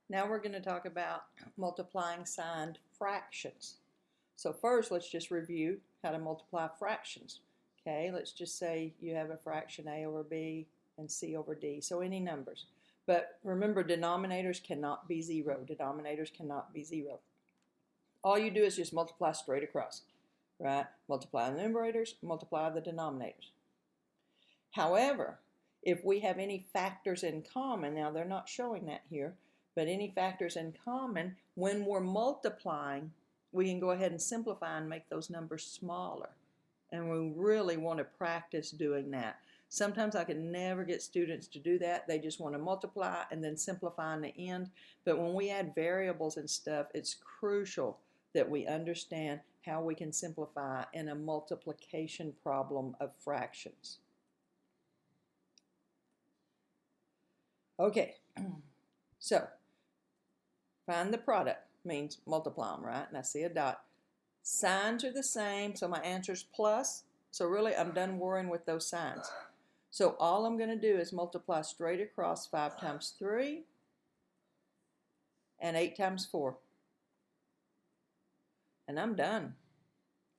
Now we're going to talk about multiplying signed fractions. So first, let's just review how to multiply fractions. Okay, let's just say you have a fraction a over b and c over d, so any numbers. But remember, denominators cannot be zero. Denominators cannot be zero. All you do is just multiply straight across, right? Multiply the numerators, multiply the denominators. However, if we have any factors in common, now they're not showing that here, but any factors in common, when we're multiplying, we can go ahead and simplify and make those numbers smaller. And we really want to practice doing that. Sometimes I can never get students to do that. They just want to multiply and then simplify in the end. But when we add variables and stuff, it's crucial that we understand how we can simplify in a multiplication problem of fractions. Okay, so find the product means multiply them, right? And I see a dot. Signs are the same, so my answer is plus. So really, I'm done worrying with those signs. So all I'm going to do is multiply straight across 5 times 3 and 8 times 4. And I'm done.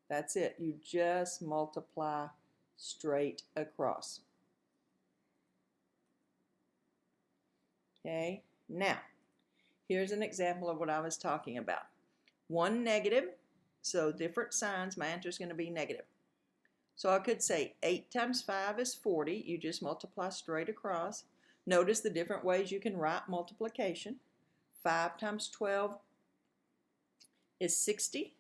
That's it. You just multiply straight across. Okay, now, here's an example of what I was talking about. One negative, so different signs, my answer is going to be negative. So I could say 8 times 5 is 40. You just multiply straight across. Notice the different ways you can write multiplication. 5 times 12 is 60.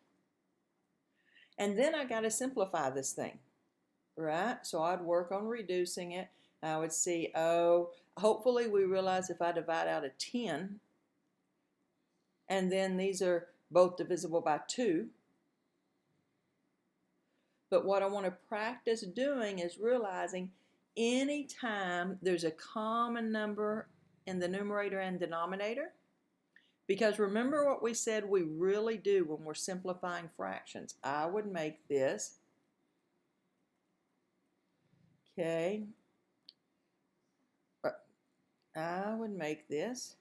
And then I got to simplify this thing, right? So I'd work on reducing it. I would see, hopefully we realize if I divide out a 10, and then these are both divisible by 2. But what I want to practice doing is realizing anytime there's a common number in the numerator and denominator, because remember what we said we really do when we're simplifying fractions. I would make this, okay, I would make this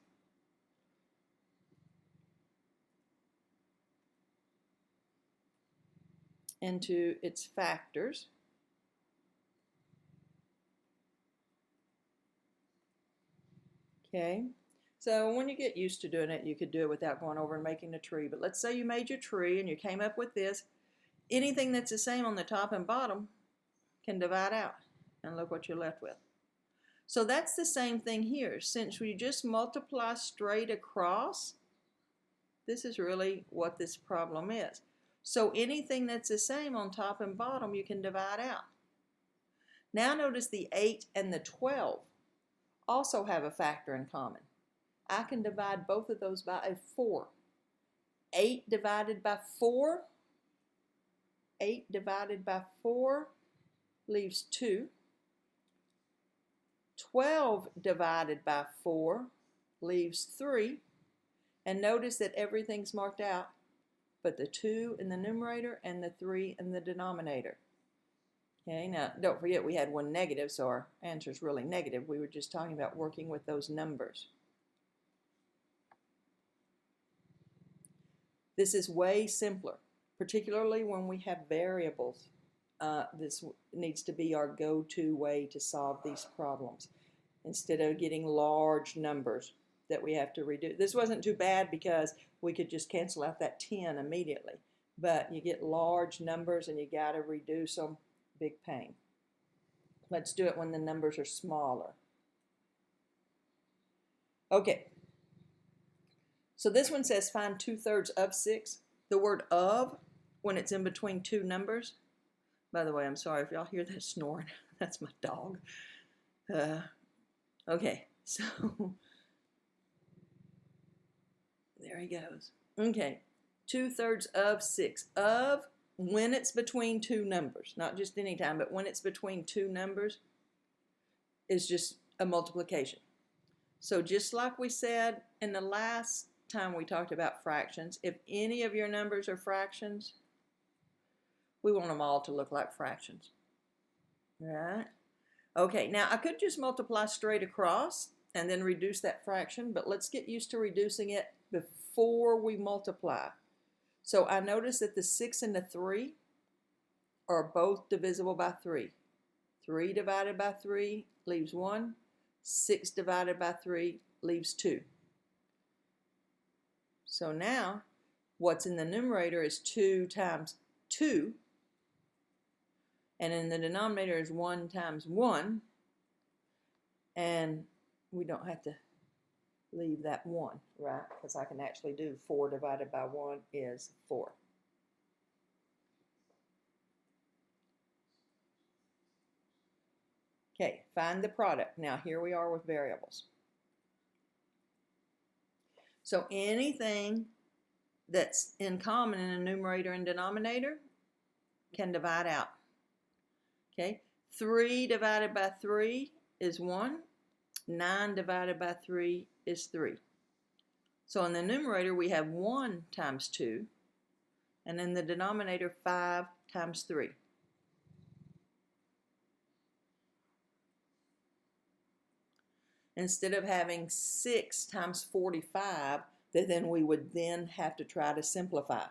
into its factors. Okay, so when you get used to doing it, you could do it without going over and making a tree. But let's say you made your tree and you came up with this. Anything that's the same on the top and bottom can divide out. And look what you're left with. So that's the same thing here. Since we just multiply straight across, this is really what this problem is. So anything that's the same on top and bottom, you can divide out. Now notice the 8 and the 12 also have a factor in common. I can divide both of those by a 4. 8 divided by 4, 8 divided by 4 leaves 2. 12 divided by 4 leaves 3. And notice that everything's marked out but the 2 in the numerator and the 3 in the denominator. Okay, now don't forget we had one negative, so our answer is really negative. We were just talking about working with those numbers. This is way simpler, particularly when we have variables. This needs to be our go-to way to solve these problems instead of getting large numbers that we have to redo. This wasn't too bad because we could just cancel out that 10 immediately, but you get large numbers and you got to reduce them. Big pain. Let's do it when the numbers are smaller. Okay, so this one says find 2/3 of 6. The word of, when it's in between two numbers, by the way, I'm sorry if y'all hear that snoring. That's my dog. Okay, so there he goes. Okay, 2/3 of 6. Of, when it's between two numbers, not just any time, but when it's between two numbers, is just a multiplication. So just like we said in the last time we talked about fractions, if any of your numbers are fractions, we want them all to look like fractions. All right? Okay, now I could just multiply straight across, and then reduce that fraction, but let's get used to reducing it before we multiply. So I notice that the 6 and the 3 are both divisible by 3. 3 divided by 3 leaves 1. 6 divided by 3 leaves 2. So now, what's in the numerator is 2 times 2, and in the denominator is 1 times 1, and we don't have to leave that 1, right? Because I can actually do 4 divided by 1 is 4. Okay, find the product. Now here we are with variables. So anything that's in common in a numerator and denominator can divide out. Okay, 3 divided by 3 is 1. 9 divided by 3 is 3. So in the numerator we have 1 times 2, and in the denominator 5 times 3. Instead of having 6 times 45, that then we would then have to try to simplify.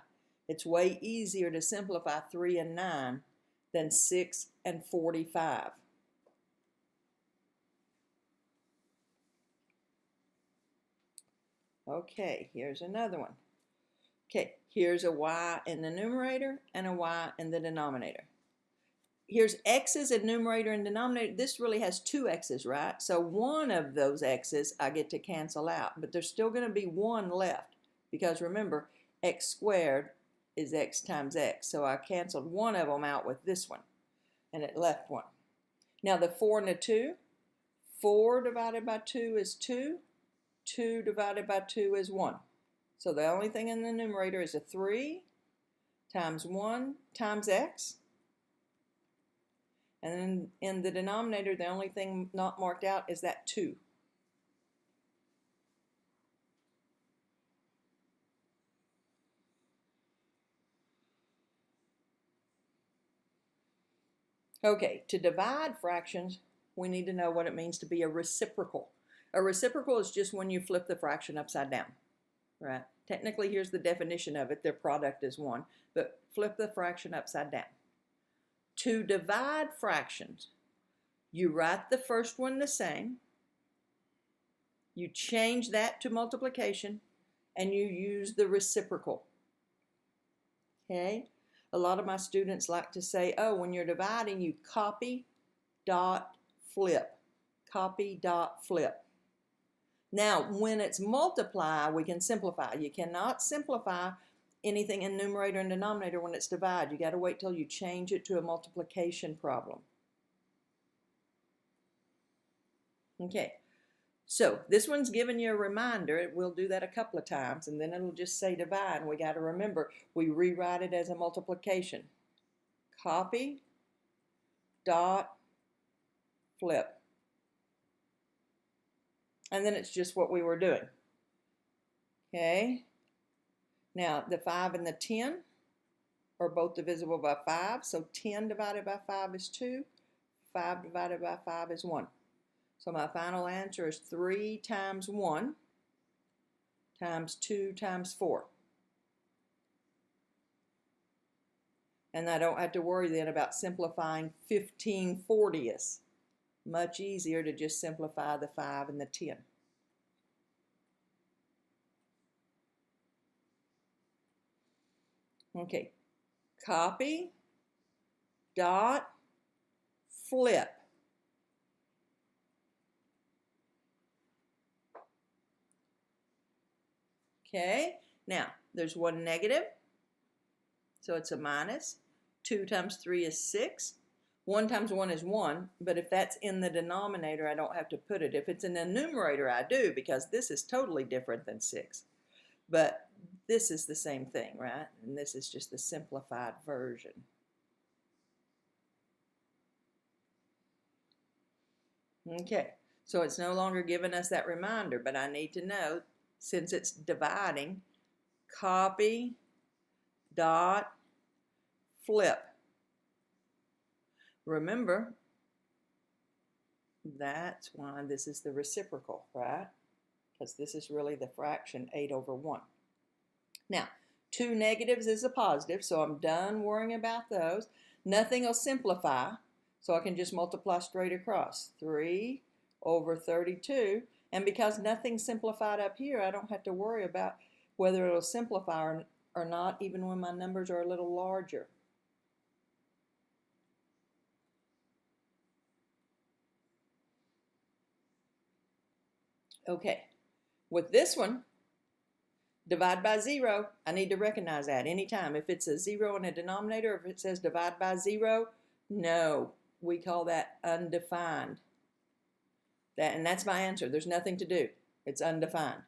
It's way easier to simplify 3 and 9 than 6 and 45. Okay, here's another one. Okay, here's a y in the numerator and a y in the denominator. Here's x's in numerator and denominator. This really has 2 x's, right? So one of those x's I get to cancel out, but there's still going to be 1 left because remember, x squared is x times x. So I canceled one of them out with this one, and it left 1. Now the 4 and the 2, 4 divided by 2 is 2. 2 divided by 2 is 1. So the only thing in the numerator is a 3 times 1 times x. And then in the denominator, the only thing not marked out is that 2. Okay, to divide fractions, we need to know what it means to be a reciprocal. A reciprocal is just when you flip the fraction upside down, right? Technically, here's the definition of it. Their product is 1, but flip the fraction upside down. To divide fractions, you write the first one the same, you change that to multiplication, and you use the reciprocal. Okay? A lot of my students like to say, oh, when you're dividing, you copy, dot, flip. Copy, dot, flip. Now, when it's multiply, we can simplify. You cannot simplify anything in numerator and denominator when it's divide. You got to wait till you change it to a multiplication problem. Okay, so this one's giving you a reminder. We'll do that a couple of times, and then it'll just say divide. And we got to remember, we rewrite it as a multiplication. Copy, dot, flip. And then it's just what we were doing. Okay. Now, the 5 and the 10 are both divisible by 5. So 10 divided by 5 is 2. 5 divided by 5 is 1. So my final answer is 3 times 1 times 2 times 4. And I don't have to worry then about simplifying 15/40ths. Much easier to just simplify the 5 and the 10. Okay, copy, dot, flip. Okay, now there's one negative, so it's a minus. 2 times 3 is 6. 1 times 1 is 1, but if that's in the denominator, I don't have to put it. If it's in the numerator, I do, because this is totally different than 6. But this is the same thing, right? And this is just the simplified version. Okay, so it's no longer giving us that reminder, but I need to know, since it's dividing, copy, dot, flip. Remember, That's why this is the reciprocal, right? Because this is really the fraction 8 over 1. Now, 2 negatives is a positive, so I'm done worrying about those. Nothing will simplify, so I can just multiply straight across. 3 over 32. And because nothing's simplified up here, I don't have to worry about whether it'll simplify or not, even when my numbers are a little larger. Okay, with this one, divide by 0, I need to recognize that anytime. If it's a 0 in a denominator, if it says divide by 0, no, we call that undefined. And that's my answer. There's nothing to do. It's undefined.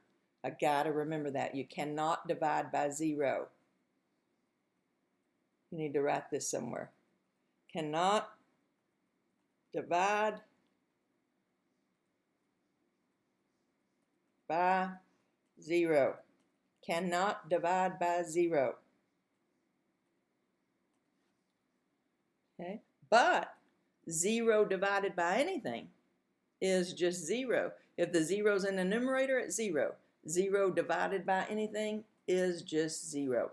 I gotta remember that. You cannot divide by 0. You need to write this somewhere. Cannot divide by 0. Cannot divide by 0. Okay, but 0 divided by anything is just 0. If the 0's in the numerator, it's 0. 0 divided by anything is just 0.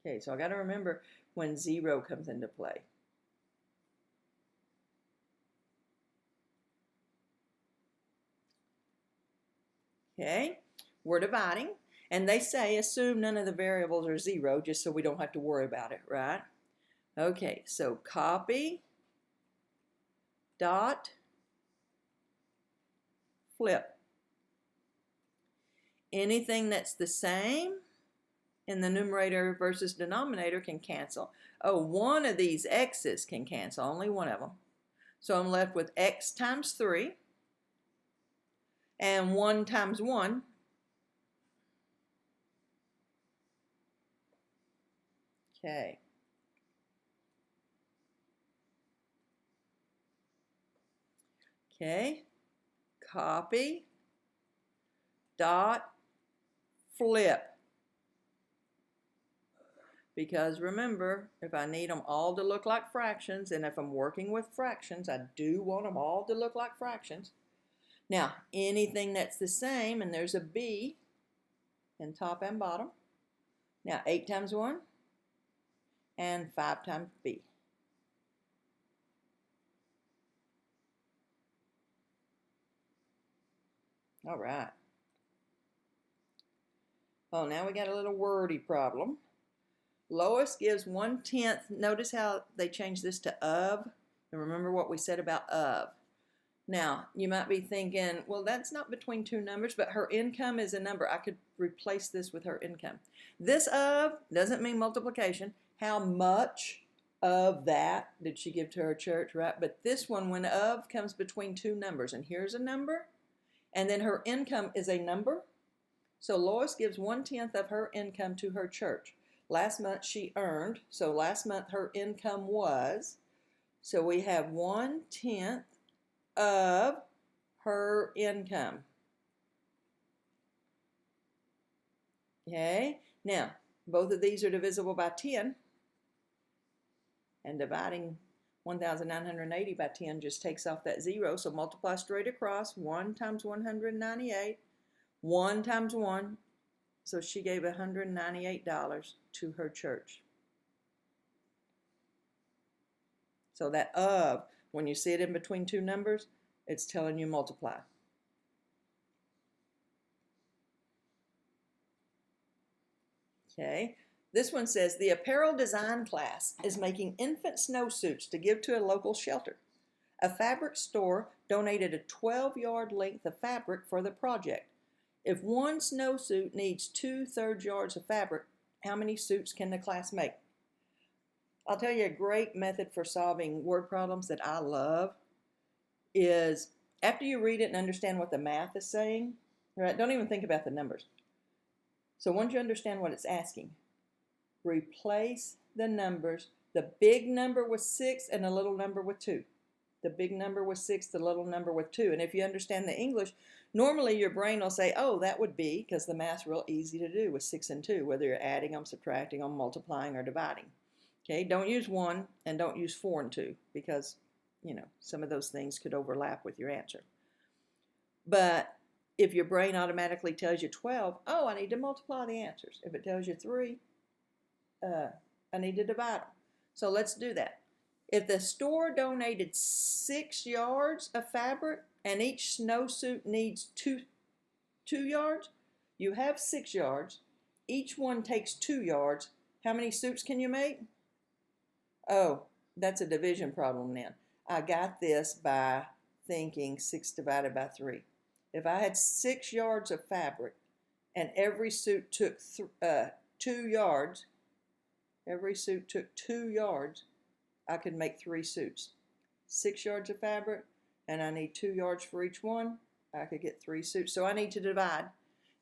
Okay, so I got to remember when 0 comes into play. Okay, we're dividing, and they say assume none of the variables are 0 just so we don't have to worry about it, right? Okay, so copy, dot, flip. Anything that's the same in the numerator versus denominator can cancel. Oh, one of these x's can cancel, only one of them. So I'm left with x times 3 and 1 times 1. Okay. Okay. Copy, dot, flip. Because remember, if I need them all to look like fractions, and if I'm working with fractions, I do want them all to look like fractions. Now, anything that's the same, and there's a b in top and bottom. Now, 8 times 1 and 5 times b. All right. Oh, now we got a little wordy problem. Lois gives 1/10. Notice how they changed this to of. And remember what we said about of. Now, you might be thinking, well, that's not between two numbers, but her income is a number. I could replace this with her income. This of doesn't mean multiplication. How much of that did she give to her church, right? But this one, when of comes between two numbers, and here's a number, and then her income is a number. So Lois gives 1/10 of her income to her church. Last month she earned, so last month her income was, so we have 1/10 of her income. Okay, now both of these are divisible by 10, and dividing 1,980 by 10 just takes off that 0, so multiply straight across. 1 times 198, 1 times 1, so she gave $198 to her church. So that of, when you see it in between two numbers, it's telling you multiply. Okay, this one says the apparel design class is making infant snowsuits to give to a local shelter. A fabric store donated a 12-yard length of fabric for the project. If one snowsuit needs 2/3 yards of fabric, how many suits can the class make? I'll tell you a great method for solving word problems that I love is after you read it and understand what the math is saying, right? Don't even think about the numbers. So once you understand what it's asking, replace the numbers, the big number with 6 and a little number with 2. The big number with 6, the little number with 2. And if you understand the English, normally your brain will say, oh, that would be, because the math's real easy to do with 6 and 2, whether you're adding them, subtracting them, multiplying, or dividing. Okay, don't use 1 and don't use 4 and 2 because some of those things could overlap with your answer. But if your brain automatically tells you 12, oh, I need to multiply the answers. If it tells you 3, I need to divide them. So let's do that. If the store donated 6 yards of fabric and each snowsuit needs 2 yards, you have 6 yards. Each one takes 2 yards. How many suits can you make? Oh, that's a division problem then. I got this by thinking 6 divided by 3. If I had 6 yards of fabric and every suit took 2 yards, I could make 3 suits. 6 yards of fabric, and I need 2 yards for each one, I could get 3 suits. So I need to divide,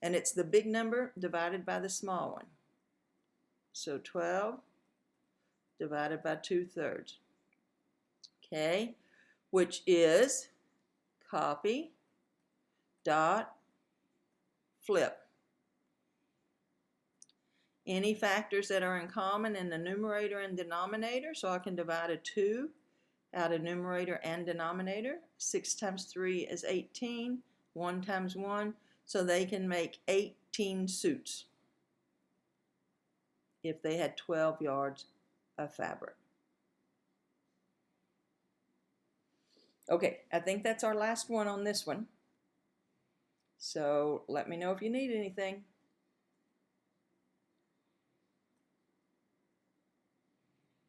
and it's the big number divided by the small one. So 12 divided by 2/3. Okay, which is copy, dot, flip. Any factors that are in common in the numerator and denominator, so I can divide a 2 out of numerator and denominator. 6 times 3 is 18, 1 times 1, so they can make 18 suits if they had 12 yards of fabric. Okay, I think that's our last one on this one. So let me know if you need anything.